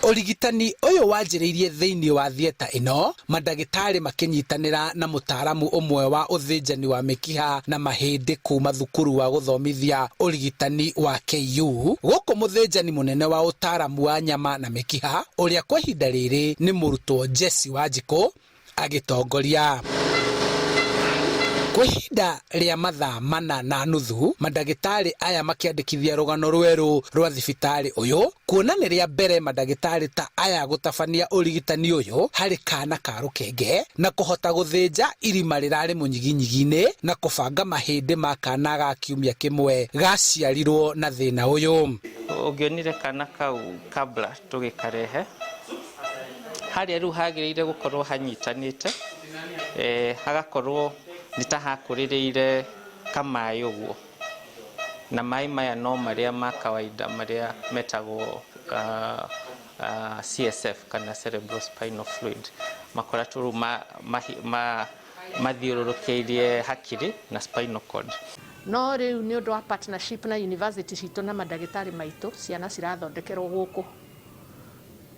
Urigitani uyu wanjiriirie thiini wa thieta ino, mandagitari makinyitanira na mutaaramu umwe wa uthinjani wa mikiha na mahindi kuma thukuru wa guthomithia urigitani wa KU. Guku muthinjani munene wa utaaramu wa nyama na mikiha uria kwa ihinda riri ni murutwo Jesse Wanjiku agitongoria. Kwa ihinda ria mathaa 4.5 mandagitari aya makiandikithia rugano rweru rwa thibitari uyu, kuona ni ria mbere mandagitari ta aya gutabania urigitani uyu hari kana ka rukenge na kuhota guthinja irima rirari munyiginyigi-ini na kubanga mahindi ma kana ga kiumia kimwe gaciarirwo na thina uyu. Ungionire kana kau kabla tugikarehe haria riu hagiriire gukorwo hanyitanite hagakorwo nitahakurireire kamai uguo na mai maya no maria ma kawaida maria metagwo CSF kana cerebrospinal fluid makoratwo mathiururukiirie hakiri na spinal cord. No riu ni undu wa partnership na university citu na mandagitari maitu, ciana cirathondekerwo guku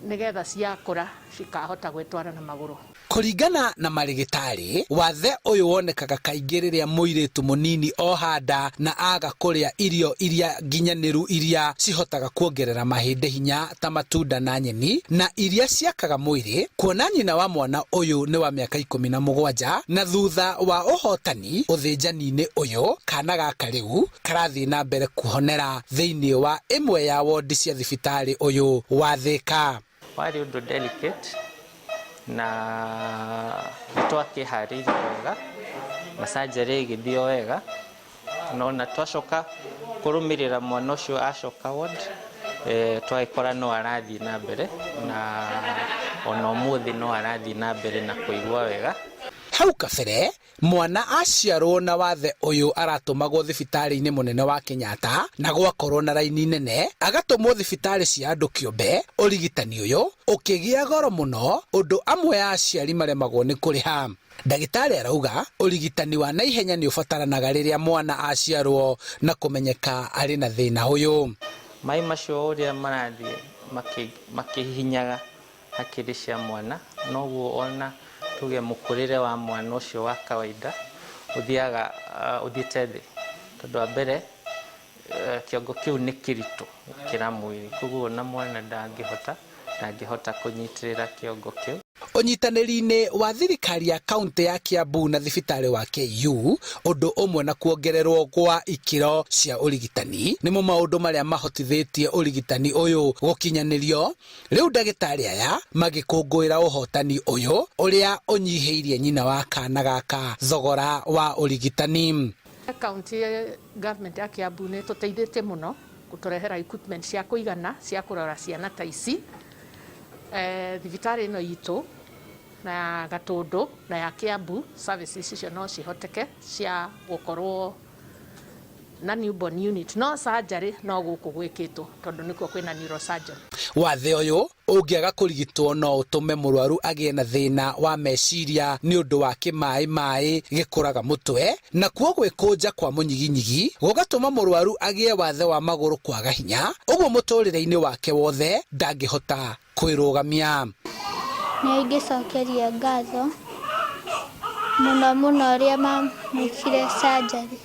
nigetha ciakura cikahota gwitwara na maguru. Kuringana na marigitari, wathe uyu wonekaga kaingi riria muiritu munini ohanda na aga kuria irio iria nginyaniru iria cihotaga kuongerera mahindi hinya ta matunda na nyeni na iria ciakaga mwiri. Kuona nyina wa mwana uyu ni wa miaka 17 na thutha wa uhotani uthinjani-ini uyu, kana gaka riu karathii na mbere kuhonera thiini wa imwe ya wodi cia thibitari uyu wa Thika. Wari undu delicate na twakihariirie wega na surgery igithio wega na twacoka kurumirira mwana ucio acoka ward twagikora no arathii na mbere na ona umuthi no arathii na mbere na kuigua wega. Hau kabere mwana aciarwo na wathe uyu aratumagwo thibitari-ini munene wa Kenyatta na gwakorwo na raini nene, agatumwo thibitari cia andu kiumbe. Urigitani uyu ukigia goro muno, undu amwe ya aciari maremagwo ni kuriha. Ndagitari arauga urigitani wa naihenya ni ubataranaga riria mwana aciarwo na kumenyeka ari na thina uyu. Mai macio uria marathie makihinyaga hakiri cia mwana noguo ona tuge mukurire wa mwana ucio wa kawaida uthiaga uthiite thi, tondu wa mbere kiongo kiu ni kiritu kira mwiri, koguo na mwana ndangihota kunyitirira kiongo kiu. Unyitaniri-ini wa thirikari ya kaunti ya Kiambu na thibitari wa KU, undu umwe na kuongererwo kwa ikiro cia urigitani nimo maundu maria mahotithitie urigitani uyu gukinyanirio. Riu ndagitari aya magikunguira uhotani uyu uria unyihiirie nyina wa kana gaka thogora wa urigitani. County government ya Kiambu ni tuteithite muno kuturehera equipment cia kuigana cia kurora ciana ta ici. Thibitari ino yitu na ya Gatundu na ya Kiambu services icio no cihoteke cia gukorwo na newborn unit, no surgery no guku gwikitwo tondu nikuo kwina neurosurgeon. Wathe uyu ungiaga kurigitwo no utume murwaru agie na thina wa meciria ni undu wa kimai gikuraga mutwe na kuo gwikunja kwa munyiginyigi gugatuma murwaru agie wathe wa maguru kwaga hinya, uguo muturire-ini wake wothe ndangihota kwirugamia. Ni ingicokeria ngatho muno aria mamwikire surgery.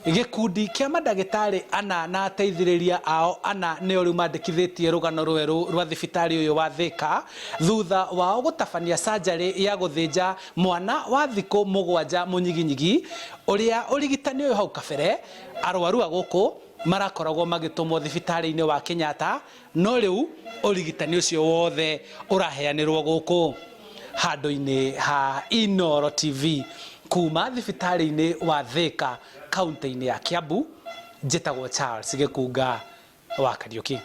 Gikundi kia mandagitari ana na ateithiriria ao ana nio riu mandikithitie rugano rweru rwa thibitari uyu wa Thika thutha wao gutabania surgery ya guthinja mwana wa thiku 7 munyiginyigi uria urigitani uyu hau kabere arwaru aguku marakoragwo magitumwo thibitari-ini wa Kenyatta, no riu urigitani ucio wothe uraheanirwo guku handu-ini ha Inooro TV kuma thibitari-ini wa Thika kaunti-ini ya Kiambu. Njitagwo Charles Gikunga wa Kariuki.